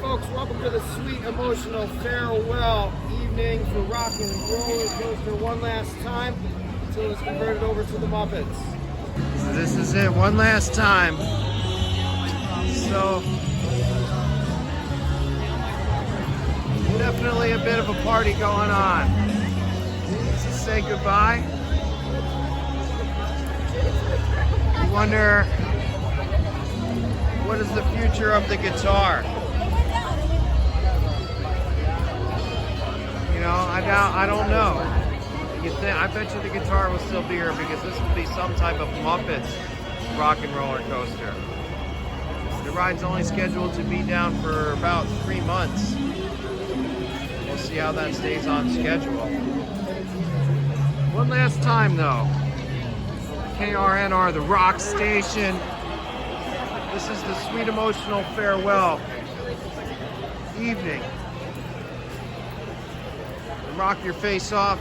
folks, welcome to the sweet emotional farewell evening for Rock and Roller Coaster one last time until it's converted over to the Muppets. So this is it, one last time. So definitely a bit of a party going on. To say goodbye. You wonder what is the future of the guitar? You know, I don't know. I bet you the guitar will still be here because this will be some type of Muppets rock and roller coaster. The ride's only scheduled to be down for about 3 months. We'll see how that stays on schedule. One last time though. KRNR, the rock station. This is the sweet emotional farewell evening. Rock your face off,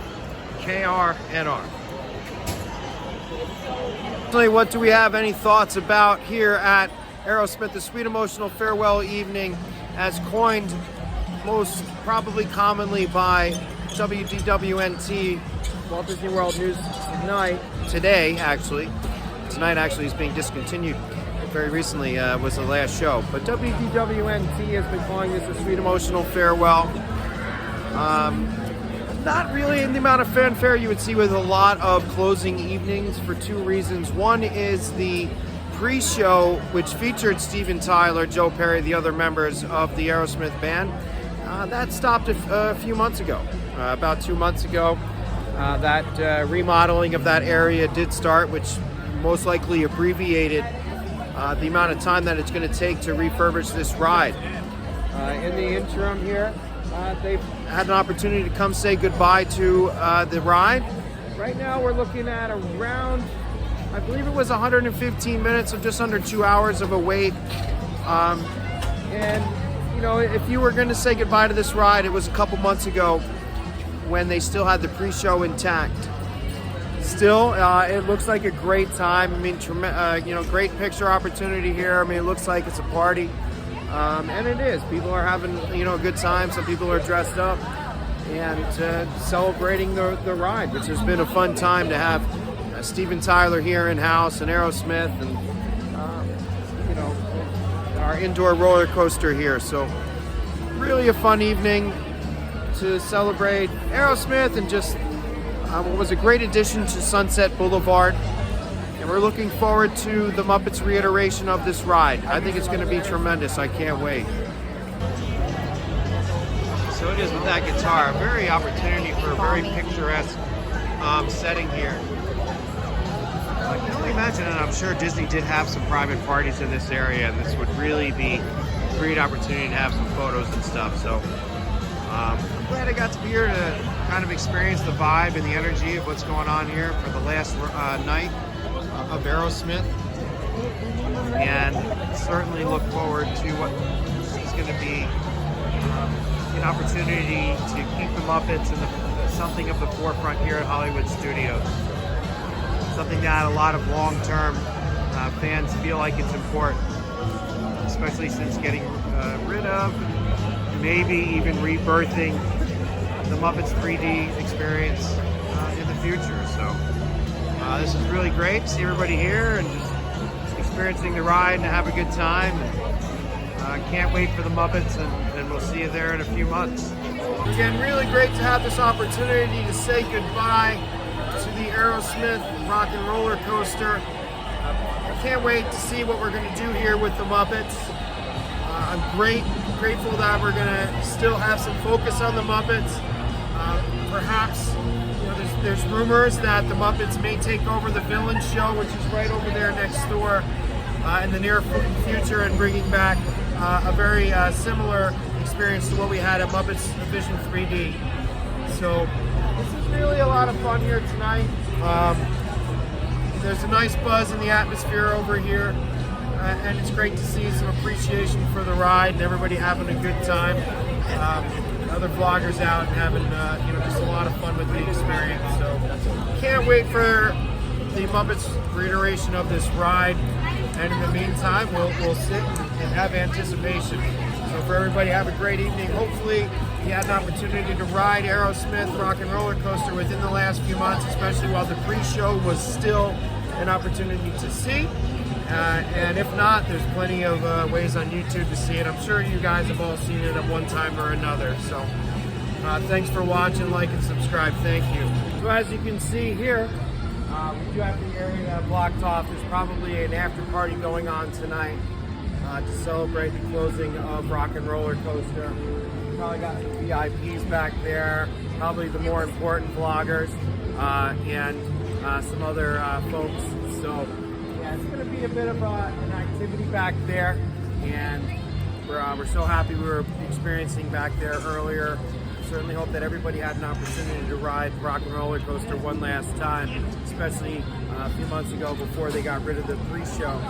KRNR. What do we have any thoughts about here at Aerosmith, the sweet emotional farewell evening, as coined most probably commonly by WDWNT, Walt Disney World News Today actually. Tonight actually is being discontinued. Very recently was the last show. But WDWNT has been calling this a sweet emotional farewell. Not really in the amount of fanfare you would see with a lot of closing evenings for two reasons. One is the pre-show, which featured Steven Tyler, Joe Perry, the other members of the Aerosmith band. That stopped a few months ago, about 2 months ago. That remodeling of that area did start, which most likely abbreviated the amount of time that it's going to take to refurbish this ride. In the interim here, they've had an opportunity to come say goodbye to the ride. Right now we're looking at around, I believe it was 115 minutes, so just under 2 hours of a wait. And you know, if you were going to say goodbye to this ride, it was a couple months ago when they still had the pre-show intact. Still, it looks like a great time. I mean, you know, great picture opportunity here. I mean, it looks like it's a party. And it is. People are having, you know, a good time. Some people are dressed up and celebrating the ride, which has been a fun time to have Steven Tyler here in-house and Aerosmith and, you know, our indoor roller coaster here. So really a fun evening to celebrate Aerosmith and just what was a great addition to Sunset Boulevard. And we're looking forward to the Muppets reiteration of this ride. I think it's going to be tremendous. I can't wait. So it is with that guitar, a very opportunity for a very picturesque setting here. I can only imagine, and I'm sure Disney did have some private parties in this area, and this would really be a great opportunity to have some photos and stuff. So I'm glad I got to be here to kind of experience the vibe and the energy of what's going on here for the last night of Aerosmith, and certainly look forward to what is going to be an opportunity to keep the Muppets in something of the forefront here at Hollywood Studios. Something that a lot of long-term fans feel like it's important, especially since getting rid of, maybe even rebirthing the Muppets 3D experience in the future. So this is really great to see everybody here and just experiencing the ride and have a good time. Can't wait for the Muppets, and we'll see you there in a few months. Again, really great to have this opportunity to say goodbye to the Aerosmith rock and roller coaster. I can't wait to see what we're going to do here with the Muppets. I'm grateful that we're going to still have some focus on the Muppets. Perhaps, you know, there's rumors that the Muppets may take over the Villain Show, which is right over there next door, in the near future, and bringing back a very similar experience to what we had at Muppets Vision 3D. So this is really a lot of fun here tonight. There's a nice buzz in the atmosphere over here, and it's great to see some appreciation for the ride and everybody having a good time. Other vloggers out and having you know, just a lot of fun with the experience. So can't wait for the Muppets reiteration of this ride. And in the meantime, we'll sit and have anticipation. So for everybody. Have a great evening. Hopefully you had an opportunity to ride Aerosmith Rock and Roller Coaster within the last few months, especially while the pre-show was still an opportunity to see. And if not, there's plenty of ways on YouTube to see it. I'm sure you guys have all seen it at one time or another. So thanks for watching, like and subscribe. Thank you. So as you can see here, we do have the area blocked off. There's probably an after party going on tonight to celebrate the closing of Rock and Roller Coaster. Probably got some VIPs back there, probably the more important vloggers and some other folks. So yeah, it's going to be a bit of an activity back there, and we're so happy we were experiencing back there earlier. Certainly hope that everybody had an opportunity to ride Rock and Roller Coaster one last time, especially a few months ago before they got rid of the pre-show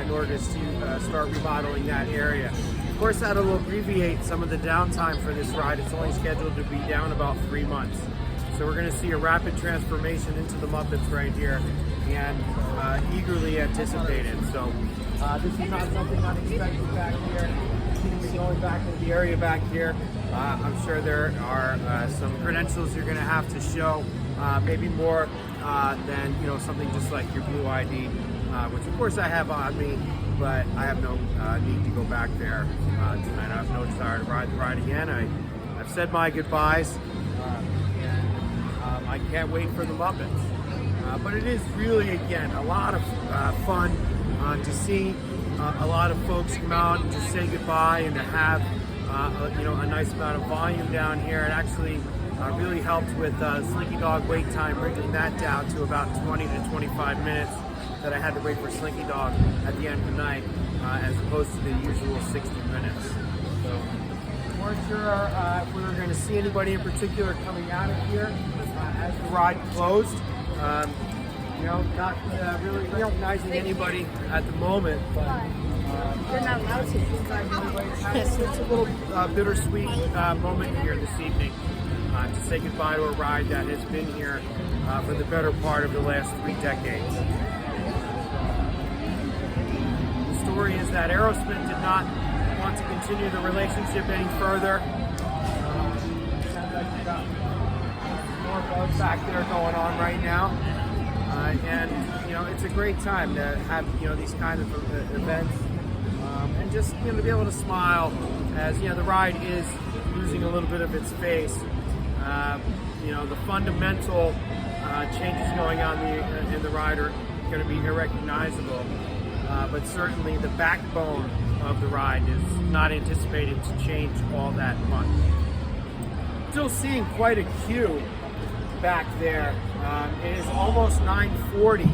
in order to start remodeling that area. Of course, that'll abbreviate some of the downtime for this ride. It's only scheduled to be down about 3 months. So we're going to see a rapid transformation into the Muppets right here, and eagerly anticipated. So this is not something unexpected back here. Going back into the area back here, I'm sure there are some credentials you're going to have to show, maybe more than something just like your blue ID, which of course I have on me, but I have no need to go back there tonight. I have no desire to ride the ride again. I've said my goodbyes, and I can't wait for the Muppets. But it is really, again, a lot of fun to see a lot of folks come out and just say goodbye, and to have a nice amount of volume down here. It actually really helped with Slinky Dog wait time, bringing that down to about 20 to 25 minutes that I had to wait for Slinky Dog at the end of the night, as opposed to the usual 60 minutes. So, weren't sure if we were going to see anybody in particular coming out of here as the ride closed. Not really recognizing anybody at the moment, but they're not allowed to. It's a little bittersweet moment here this evening to say goodbye to a ride that has been here for the better part of the last 3 decades. The story is that Aerosmith did not want to continue the relationship any further. Sounds like we've got more bugs back there going on right now. And it's a great time to have these kind of events, and just to be able to smile as the ride is losing a little bit of its face. The fundamental changes going on in the ride are going to be irrecognizable, but certainly the backbone of the ride is not anticipated to change all that much. Still seeing quite a queue back there. It is almost 9:40,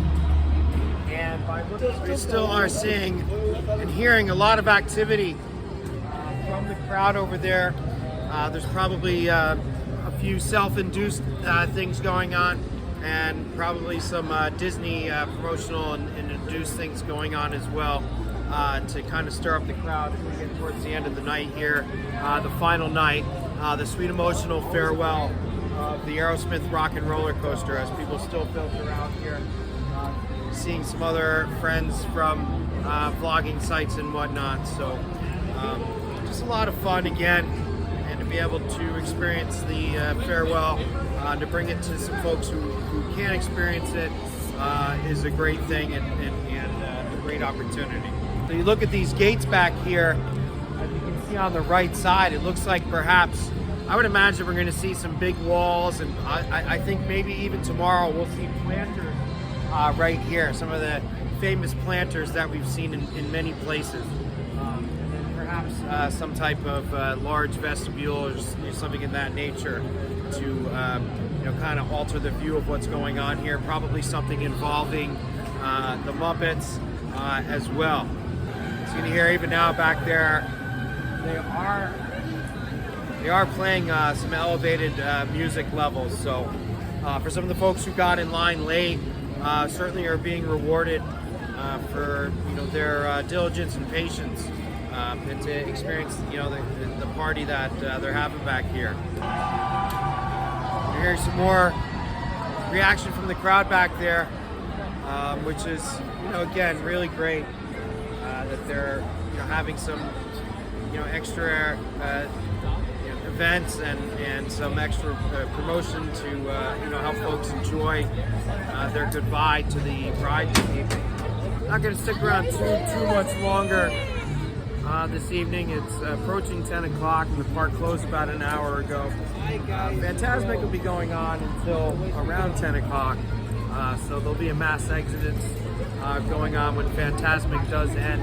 and by we still are seeing and hearing a lot of activity from the crowd over there. There's probably a few self-induced things going on, and probably some Disney promotional and induced things going on as well, to kind of stir up the crowd as we get towards the end of the night here, the final night, the sweet emotional farewell of the Aerosmith Rock and Roller Coaster, as people still filter out here. Seeing some other friends from vlogging sites and whatnot. So just a lot of fun again, and to be able to experience the farewell, to bring it to some folks who can't experience it, is a great thing and a great opportunity. So you look at these gates back here, as you can see on the right side, it looks like perhaps, I would imagine we're going to see some big walls, and I think maybe even tomorrow we'll see planters right here, some of the famous planters that we've seen in many places. And then perhaps some type of large vestibule or something in that nature to kind of alter the view of what's going on here. Probably something involving the Muppets as well. So you can hear even now back there, they are playing some elevated music levels. So for some of the folks who got in line late, certainly are being rewarded for their diligence and patience, and to experience the party that they're having back here. You're hearing some more reaction from the crowd back there, which is again really great that they're having some extra events and some extra promotion to help folks enjoy their goodbye to the ride this evening. Not going to stick around too much longer this evening. It's approaching 10 o'clock and the park closed about an hour ago. Fantasmic will be going on until around 10 o'clock, so there'll be a mass exodus going on when Fantasmic does end.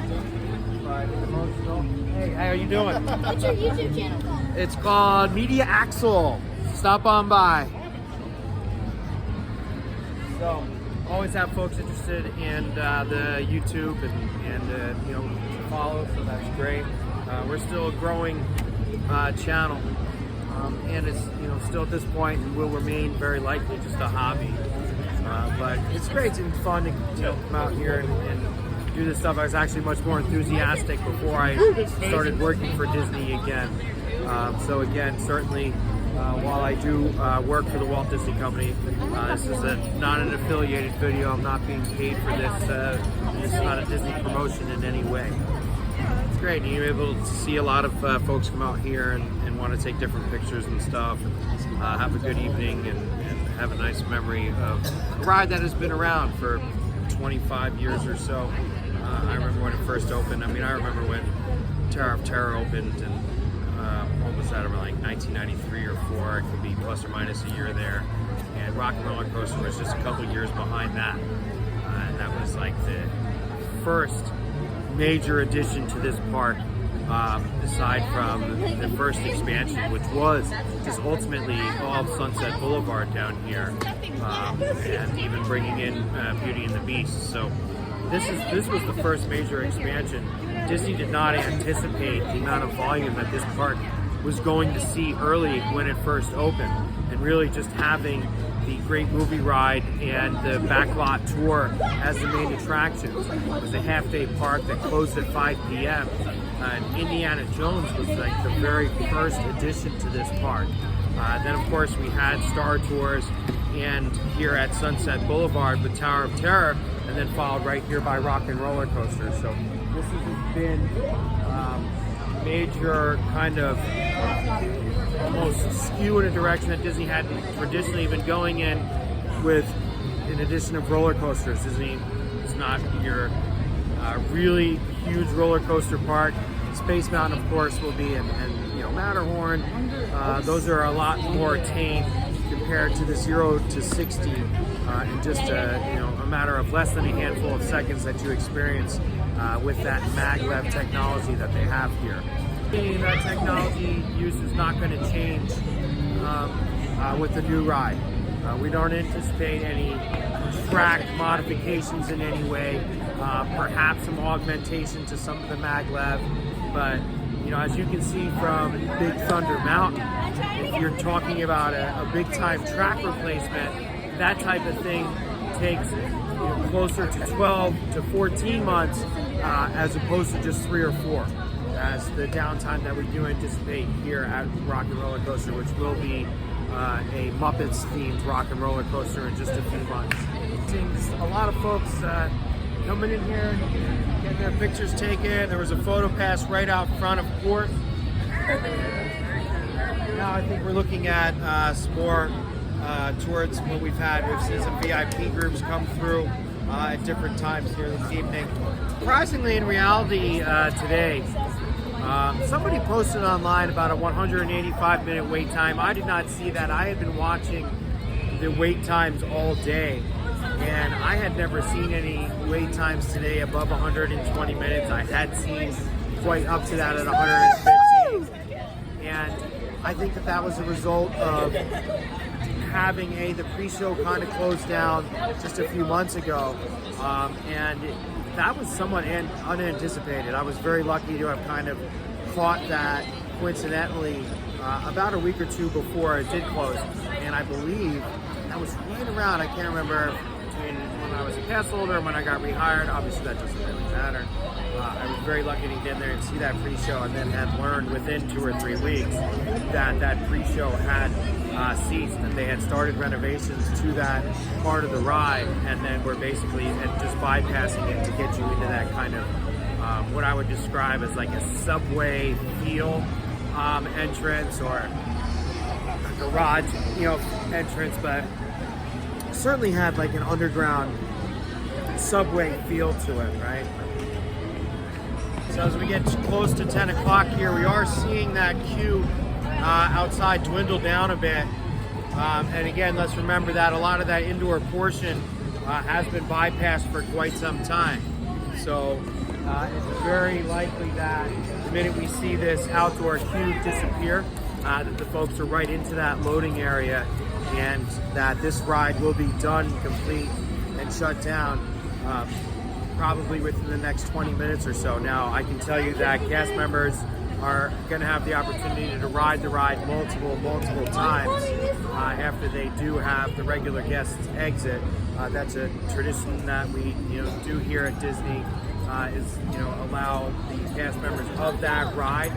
But emotional. Hey, how are you doing? What's your YouTube channel called? It's called Media Axle. Stop on by. So, always have folks interested in the YouTube and follow, so that's great. We're still a growing channel, and it's still at this point and will remain very likely just a hobby. But it's great and fun to come out here and do this stuff. I was actually much more enthusiastic before I started working for Disney again. So again, certainly while I do work for the Walt Disney Company, this is not an affiliated video. I'm not being paid for this. This is not a Disney promotion in any way. It's great. You're able to see a lot of folks come out here and want to take different pictures and stuff, and have a good evening and have a nice memory of a ride that has been around for 25 years or so. I remember when it first opened. I mean, I remember when Tower of Terror opened, and what was that, around like 1993 or 4? It could be plus or minus a year there. And Rock and Roller Coaster was just a couple years behind that. And that was like the first major addition to this park, aside from the first expansion, which was just ultimately all of Sunset Boulevard down here, and even bringing in Beauty and the Beast. So this was the first major expansion. Disney did not anticipate the amount of volume that this park was going to see early when it first opened, and really just having the Great Movie Ride and the Backlot Tour as the main attractions. It was a half-day park that closed at 5 p.m. And Indiana Jones was like the very first addition to this park. Then of course we had Star Tours, and here at Sunset Boulevard with Tower of Terror, and then followed right here by Rock and Roller Coaster. So this has been major kind of almost skew in a direction that Disney hadn't traditionally been going in addition of roller coasters. Disney is not your really huge roller coaster park. Space Mountain, of course, will be, and Matterhorn. Those are a lot more tame compared to the 0 to 60 in just a matter of less than a handful of seconds that you experience with that maglev technology that they have here. That technology use is not going to change with the new ride. We don't anticipate any track modifications in any way, perhaps some augmentation to some of the maglev, but as you can see from Big Thunder Mountain, if you're talking about a big time track replacement, that type of thing takes closer to 12 to 14 months as opposed to just 3 or 4. As the downtime that we do anticipate here at Rock and Roller Coaster, which will be a Muppets themed Rock and Roller Coaster in just a few months. Seems a lot of folks coming in here and getting their pictures taken. There was a photo pass right out front, of course. Now I think we're looking at some more towards what we've had. We've seen some VIP groups come through at different times here this evening. Surprisingly, in reality, today, somebody posted online about a 185-minute wait time. I did not see that. I had been watching the wait times all day, and I had never seen any wait times today above 120 minutes. I had seen quite up to that at 115, and I think that was a result of having the pre-show kind of closed down just a few months ago, and that was somewhat unanticipated. I was very lucky to have kind of caught that coincidentally about a week or two before it did close, and I believe that was right around, I can't remember, between when I was a pass holder and when I got rehired. Obviously that doesn't really matter. I was very lucky to get in there and see that pre-show, and then had learned within 2 or 3 weeks that pre-show had ceased, and they had started renovations to that part of the ride, and then we're basically just bypassing it to get you into that kind of what I would describe as like a subway feel entrance, or a garage, entrance, but certainly had like an underground subway feel to it, right? So as we get close to 10 o'clock here, we are seeing that queue outside dwindle down a bit. And again, let's remember that a lot of that indoor portion has been bypassed for quite some time. So it's very likely that the minute we see this outdoor queue disappear, that the folks are right into that loading area, and that this ride will be done, complete, and shut down probably within the next 20 minutes or so. Now, I can tell you that cast members are going to have the opportunity to ride the ride multiple times after they do have the regular guests exit. That's a tradition that we do here at Disney, is allow the cast members of that ride,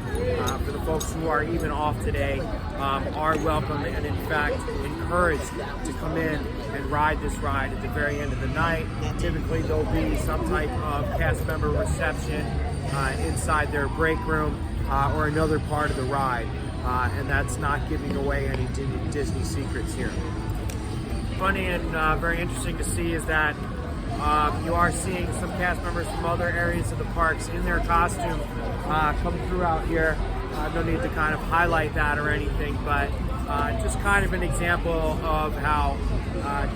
for the folks who are even off today, are welcome and in fact encouraged to come in and ride this ride at the very end of the night. Typically there'll be some type of cast member reception inside their break room, or another part of the ride, and that's not giving away any Disney secrets here. Funny and very interesting to see is that you are seeing some cast members from other areas of the parks in their costume come through out here. No need to kind of highlight that or anything, but just kind of an example of how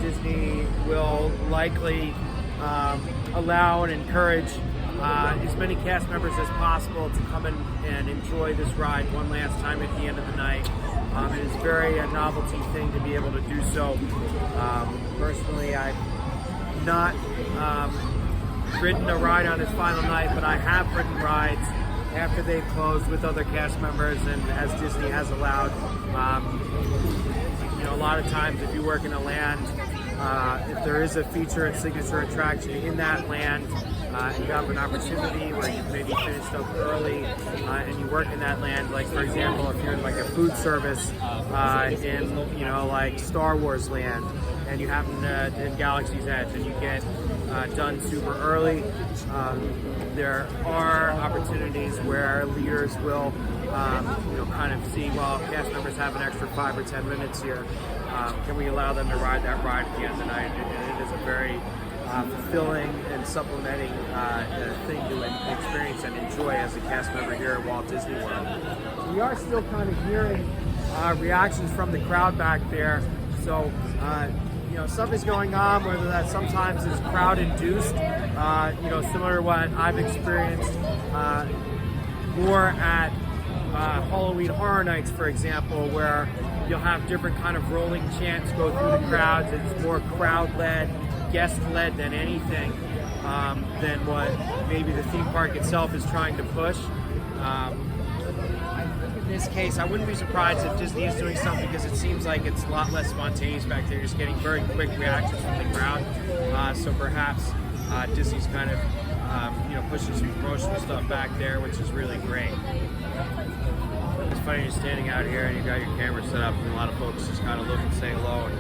Disney will likely allow and encourage as many cast members as possible to come in and enjoy this ride one last time at the end of the night. It is very a novelty thing to be able to do so. Personally, I've not ridden a ride on its final night, but I have ridden rides after they've closed with other cast members, and as Disney has allowed. A lot of times if you work in a land, if there is a feature and signature attraction in that land, and you have an opportunity where you've maybe finished up early and you work in that land, like for example, if you're in like a food service in like Star Wars land, and you happen to in Galaxy's Edge and you get done super early, there are opportunities where leaders will kind of see, well, cast members have an extra 5 or 10 minutes here, can we allow them to ride that ride at the end of the night? And it is a very fulfilling and supplementing thing to experience and enjoy as a cast member here at Walt Disney World. We are still kind of hearing reactions from the crowd back there, so something's going on, whether that sometimes is crowd induced, similar to what I've experienced more at Halloween Horror Nights, for example, where you'll have different kind of rolling chants go through the crowds. It's more crowd-led, guest-led than anything, than what maybe the theme park itself is trying to push. In this case, I wouldn't be surprised if Disney is doing something, because it seems like it's a lot less spontaneous back there, just getting very quick reactions from the crowd. So perhaps Disney's kind of pushing some promotional stuff back there, which is really great. It's funny, you're standing out here and you got your camera set up, and a lot of folks just kind of look and say hello, and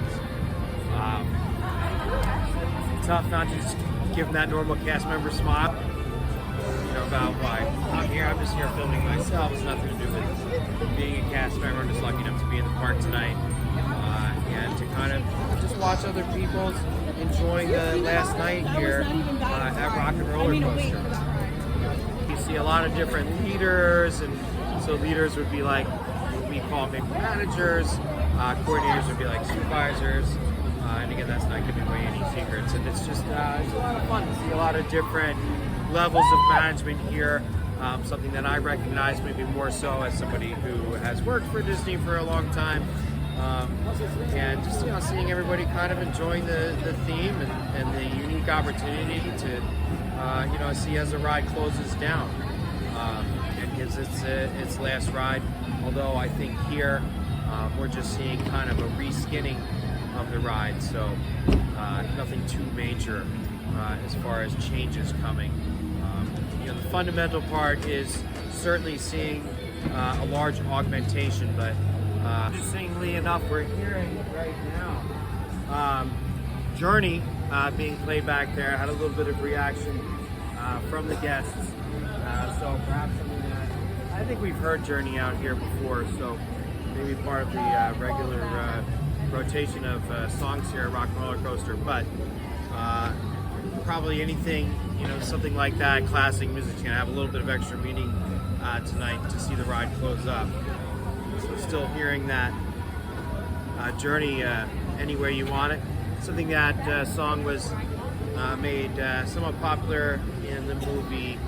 it's tough not to just give them that normal cast member smile. About why I'm here. I'm just here filming myself. It's nothing to do with being a cast member. I'm just lucky enough to be in the park tonight, and to kind of just watch other people enjoying the last night here at Rock and Roller Coaster. You see a lot of different leaders, and so leaders would be like what we call maybe managers. Coordinators would be like supervisors. And again, that's not giving away any secrets. And it's just it's a lot of fun to see a lot of different levels of management here. Something that I recognize maybe more so as somebody who has worked for Disney for a long time. And just seeing everybody kind of enjoying the theme and the unique opportunity to see as the ride closes down. It gives its last ride. Although I think here we're just seeing kind of a reskinning of the ride, so nothing too major as far as changes coming. The fundamental part is certainly seeing a large augmentation, but interestingly enough, we're hearing right now Journey being played back there. Had a little bit of reaction from the guests So perhaps something that I think we've heard Journey out here before, so maybe part of the regular rotation of songs here at Rock and Roller Coaster, but probably anything, something like that, classic music's gonna have a little bit of extra meaning tonight to see the ride close up. So still hearing that Journey Anywhere You Want It. Something that song was made somewhat popular in the movie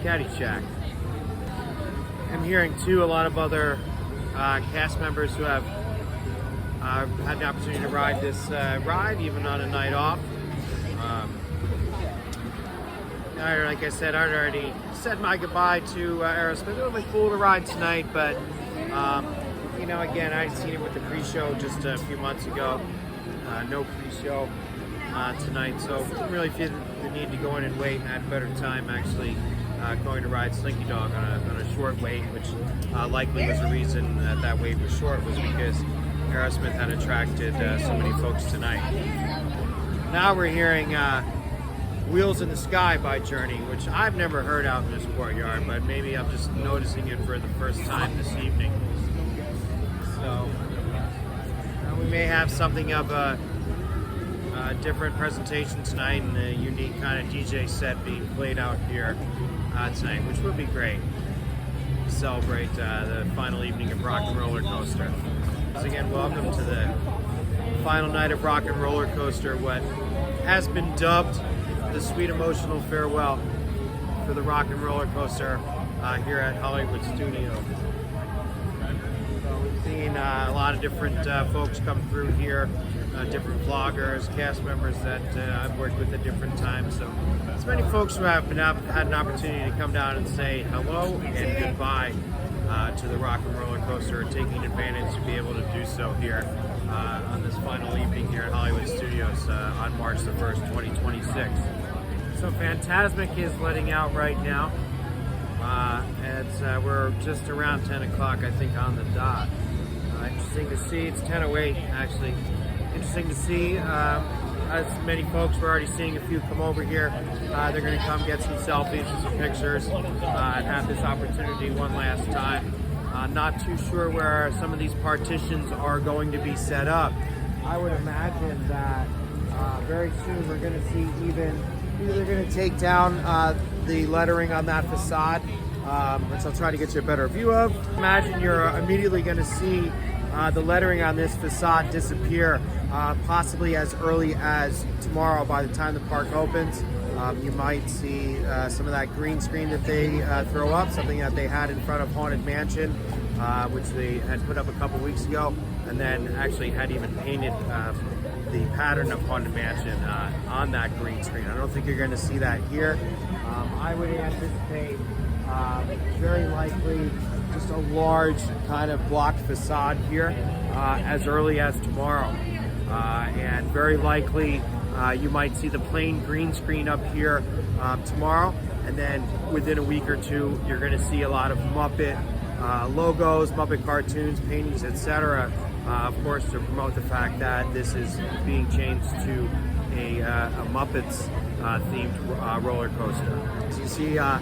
Caddyshack. I'm hearing too a lot of other cast members who have had the opportunity to ride this ride, even on a night off. Like I said, I'd already said my goodbye to Aerosmith. It would have been cool to ride tonight, but again, I'd seen it with the pre-show just a few months ago. No pre-show tonight, so didn't really feel the need to go in and wait, and had a better time actually going to ride Slinky Dog on a short wait, which likely was the reason that wait was short, was because Aerosmith had attracted so many folks tonight. Now we're hearing Wheels in the Sky by Journey, which I've never heard out in this courtyard, but maybe I'm just noticing it for the first time this evening. So we may have something of a different presentation tonight and a unique kind of DJ set being played out here tonight, which would be great to celebrate the final evening of Rock and Roller Coaster. Once again, welcome to the final night of Rock and Roller Coaster, what has been dubbed the Sweet Emotional Farewell for the Rock and Roller Coaster here at Hollywood Studios. So we've seen a lot of different folks come through here, different vloggers, cast members that I've worked with at different times. So it's many folks who have had an opportunity to come down and say hello and goodbye to the Rock and Roller Coaster, taking advantage to be able to do so here on this final evening here at Hollywood Studios on March the 1st, 2026. So Fantasmic is letting out right now. We're just around 10 o'clock, I think, on the dot. Interesting to see. It's 10:08 actually. Interesting to see. As many folks, we're already seeing a few come over here. They're going to come get some selfies and some pictures and have this opportunity one last time. Not too sure where some of these partitions are going to be set up. I would imagine that very soon we're going to see either they're going to take down the lettering on that facade, which I'll try to get you a better view of. Imagine you're immediately going to see the lettering on this facade disappear, possibly as early as tomorrow by the time the park opens. You might see some of that green screen that they throw up, something that they had in front of Haunted Mansion, which they had put up a couple weeks ago, and then actually had even painted the pattern of Haunted Mansion on that green screen. I don't think you're going to see that here. I would anticipate very likely just a large kind of block facade here as early as tomorrow. And very likely you might see the plain green screen up here tomorrow, and then within a week or two you're going to see a lot of Muppet logos, Muppet cartoons, paintings, etc. Of course, to promote the fact that this is being changed to a Muppets themed roller coaster. So you see a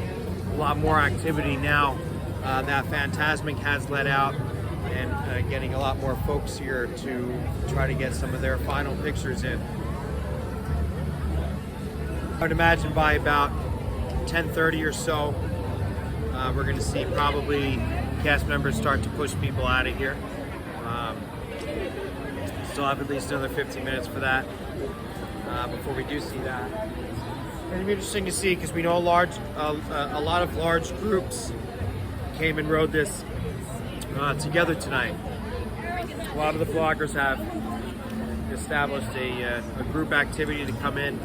lot more activity now that Fantasmic has let out, and getting a lot more folks here to try to get some of their final pictures in. I would imagine by about 10:30 or so, we're going to see probably cast members start to push people out of here. Still have at least another 15 minutes for that before we do see that. It'll be interesting to see, because we know a lot of large groups came and rode this together tonight. A lot of the vloggers have established a group activity to come in,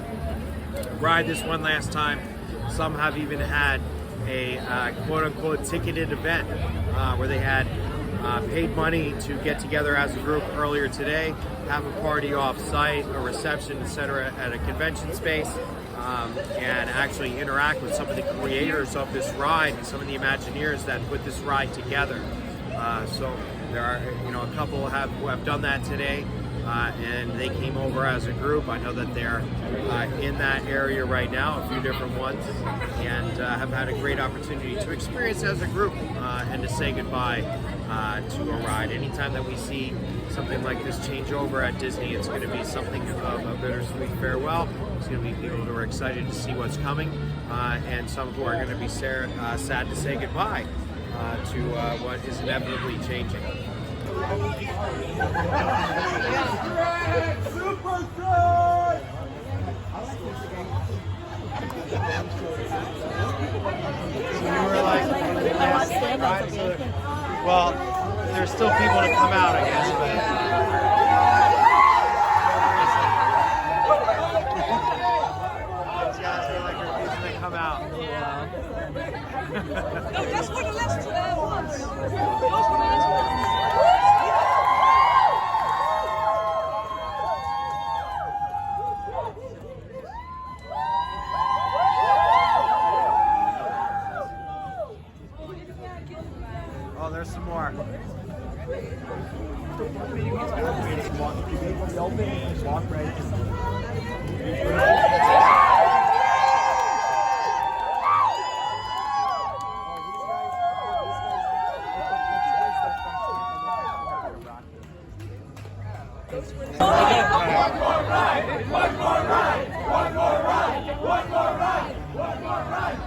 ride this one last time. Some have even had a quote-unquote ticketed event where they had paid money to get together as a group earlier today, have a party off-site, a reception, etc. at a convention space, and actually interact with some of the creators of this ride and some of the Imagineers that put this ride together. So there are, a couple who have done that today. and they came over as a group. I know that they're in that area right now, a few different ones, and have had a great opportunity to experience as a group and to say goodbye to a ride. Anytime that we see something like this change over at Disney, it's going to be something of a bittersweet farewell. It's going to be people who are excited to see what's coming, and some who are going to be sad to say goodbye to what is inevitably changing. Well, there's still people to come out, I guess, but these guys feel like they're refusing to come out. No, that's what the last ones. Oh, there's some more.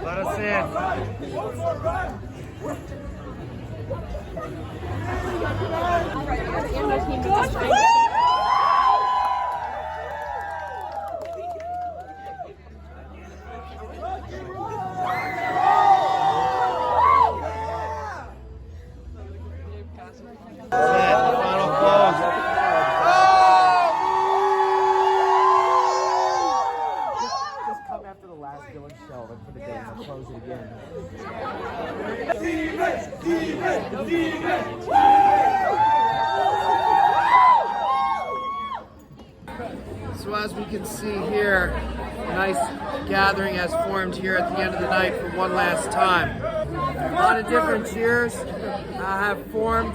Let us in. Final close. Just come after the last villain show and for the day and close it again. So as we can see here, a nice gathering has formed here at the end of the night for one last time. A lot of different cheers have formed.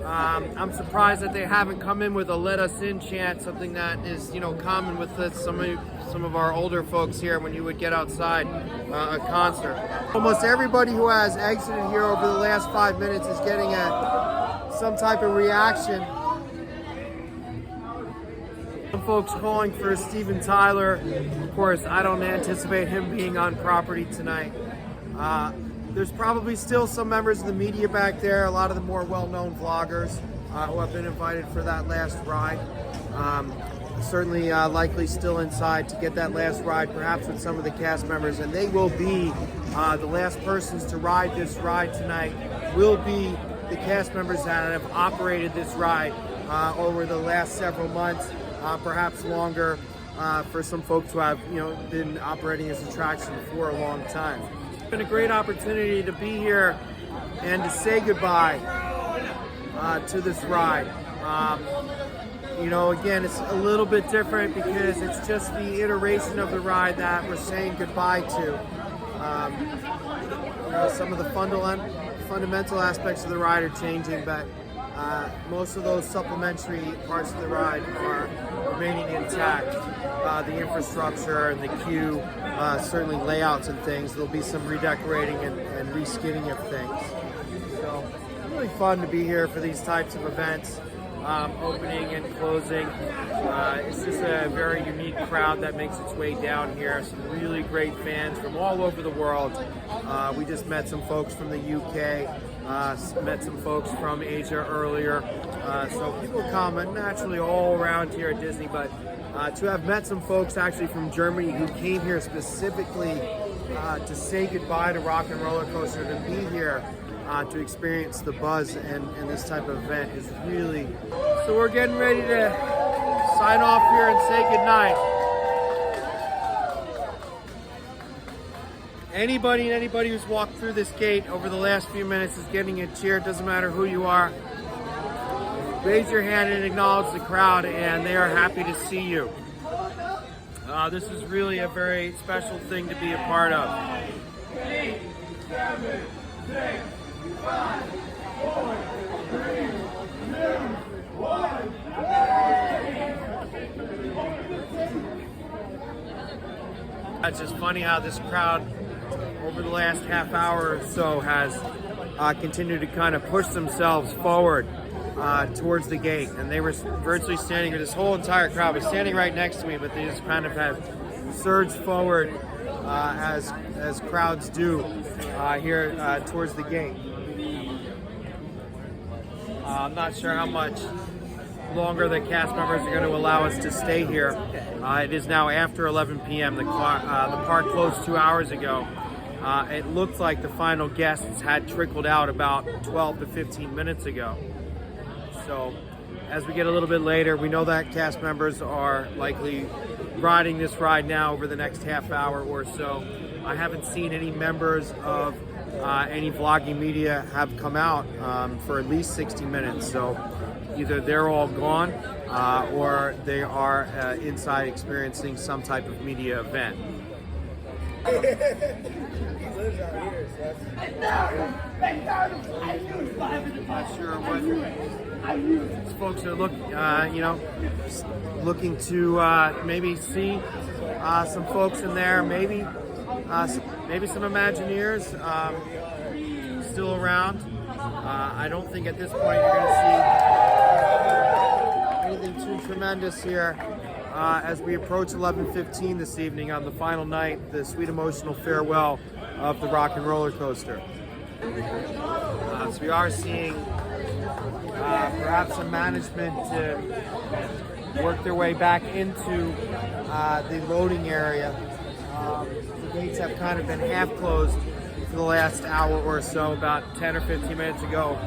I'm surprised that they haven't come in with a "Let Us In" chant, something that is, common with some of our older folks here when you would get outside a concert. Almost everybody who has exited here over the last 5 minutes is getting some type of reaction. Some folks calling for Steven Tyler. Of course, I don't anticipate him being on property tonight. There's probably still some members of the media back there, a lot of the more well-known vloggers who have been invited for that last ride. Certainly likely still inside to get that last ride, perhaps with some of the cast members, and they will be the last persons to ride this ride tonight will be the cast members that have operated this ride over the last several months, perhaps longer for some folks who have been operating this attraction for a long time. It's been a great opportunity to be here and to say goodbye to this ride. Again, it's a little bit different because it's just the iteration of the ride that we're saying goodbye to. Some of the fundamental aspects of the ride are changing, but most of those supplementary parts of the ride are remaining intact. The infrastructure and the queue, certainly layouts and things. There'll be some redecorating and reskinning of things. So it's really fun to be here for these types of events, opening and closing. It's just a very unique crowd that makes its way down here. Some really great fans from all over the world. We just met some folks from the UK, met some folks from Asia earlier. So people come naturally all around here at Disney, but to have met some folks actually from Germany who came here specifically to say goodbye to Rock and Roller Coaster, to be here to experience the buzz and this type of event is really... So we're getting ready to sign off here and say goodnight. Anybody who's walked through this gate over the last few minutes is getting a cheer. It doesn't matter who you are. Raise your hand and acknowledge the crowd, and they are happy to see you. This is really a very special thing to be a part of. 8, 7, 6, 5, 4, 3, 2, 1. It's just funny how this crowd over the last half hour or so has continued to kind of push themselves forward towards the gate, and they were virtually standing, or this whole entire crowd was standing right next to me, but they just kind of have surged forward as crowds do here towards the gate. I'm not sure how much longer the cast members are going to allow us to stay here. It is now after 11 p.m. The park closed 2 hours ago. It looks like the final guests had trickled out about 12 to 15 minutes ago. So as we get a little bit later, we know that cast members are likely riding this ride now over the next half hour or so. I haven't seen any members of any vlogging media have come out for at least 60 minutes. So either they're all gone or they are inside experiencing some type of media event. Not sure what these folks are looking to maybe see some folks in there, maybe some Imagineers still around. I don't think at this point you're going to see anything too tremendous here as we approach 11:15 this evening on the final night, the sweet emotional farewell of the Rock and Roller Coaster. So we are seeing perhaps some management to work their way back into the loading area. The gates have kind of been half closed for the last hour or so. About 10 or 15 minutes ago,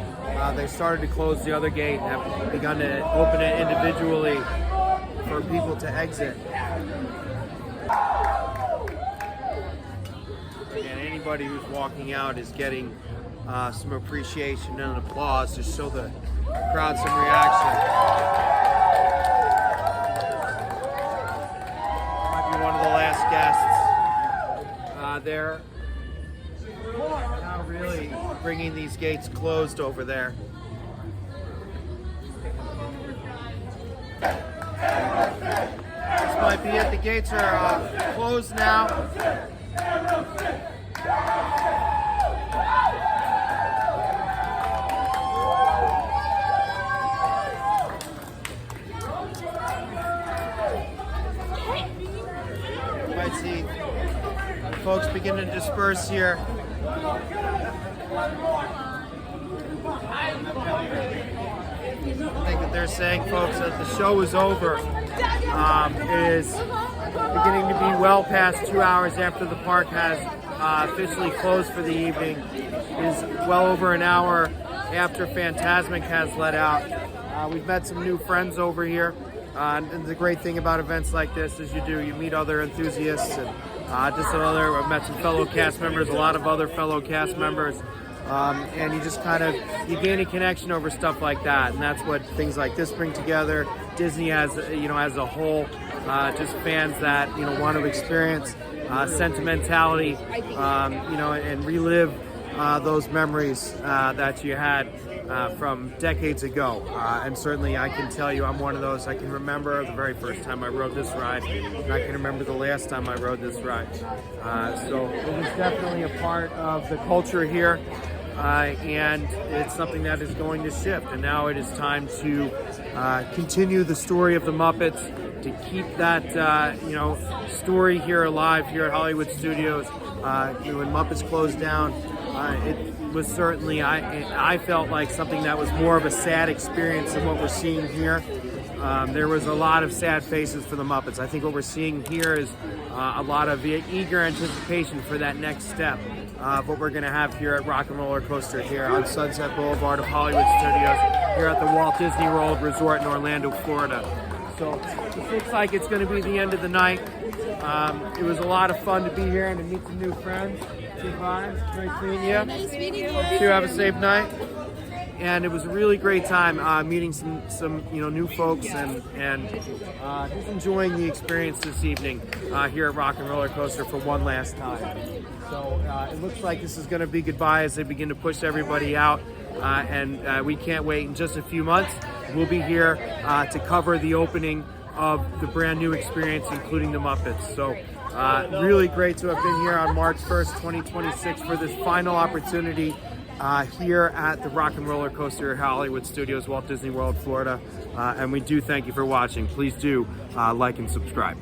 they started to close the other gate and have begun to open it individually for people to exit. And anybody who's walking out is getting some appreciation and applause to show the crowd some reaction. Might be one of the last guests there. Now really bringing these gates closed over there. This might be it. The gates are closed now. You might see folks beginning to disperse here. I think that they're saying, folks, that the show is over. It is beginning to be well past 2 hours after the park has officially closed for the evening. It is well over an hour after Fantasmic has let out. We've met some new friends over here. And the great thing about events like this is you meet other enthusiasts and I've met some fellow cast members, a lot of other fellow cast members. And you just you gain a connection over stuff like that, and that's what things like this bring together. Disney as as a whole, just fans that want to experience sentimentality, and relive those memories that you had from decades ago. And certainly I can tell you I'm one of those. I can remember the very first time I rode this ride, and I can remember the last time I rode this ride. So it was definitely a part of the culture here. And it's something that is going to shift, and now it is time to continue the story of the Muppets, to keep that story here alive here at Hollywood Studios. When Muppets closed down, it was certainly I felt like something that was more of a sad experience than what we're seeing here. There was a lot of sad faces for the Muppets. I think what we're seeing here is a lot of eager anticipation for that next step of what we're going to have here at Rock and Roller Coaster here on Sunset Boulevard of Hollywood Studios here at the Walt Disney World Resort in Orlando, Florida. So it looks like it's going to be the end of the night. It was a lot of fun to be here and to meet some new friends. Goodbye. Nice meeting you. Nice meeting you. You have a safe night. And it was a really great time meeting some new folks and just enjoying the experience this evening here at Rock and Roller Coaster for one last time. So it looks like this is going to be goodbye as they begin to push everybody out, and we can't wait. In just a few months, we'll be here to cover the opening of the brand new experience, including the Muppets. So Really great to have been here on March 1st, 2026 for this final opportunity here at the Rock and Roller Coaster Hollywood Studios, Walt Disney World, Florida. And we do thank you for watching. Please do like and subscribe.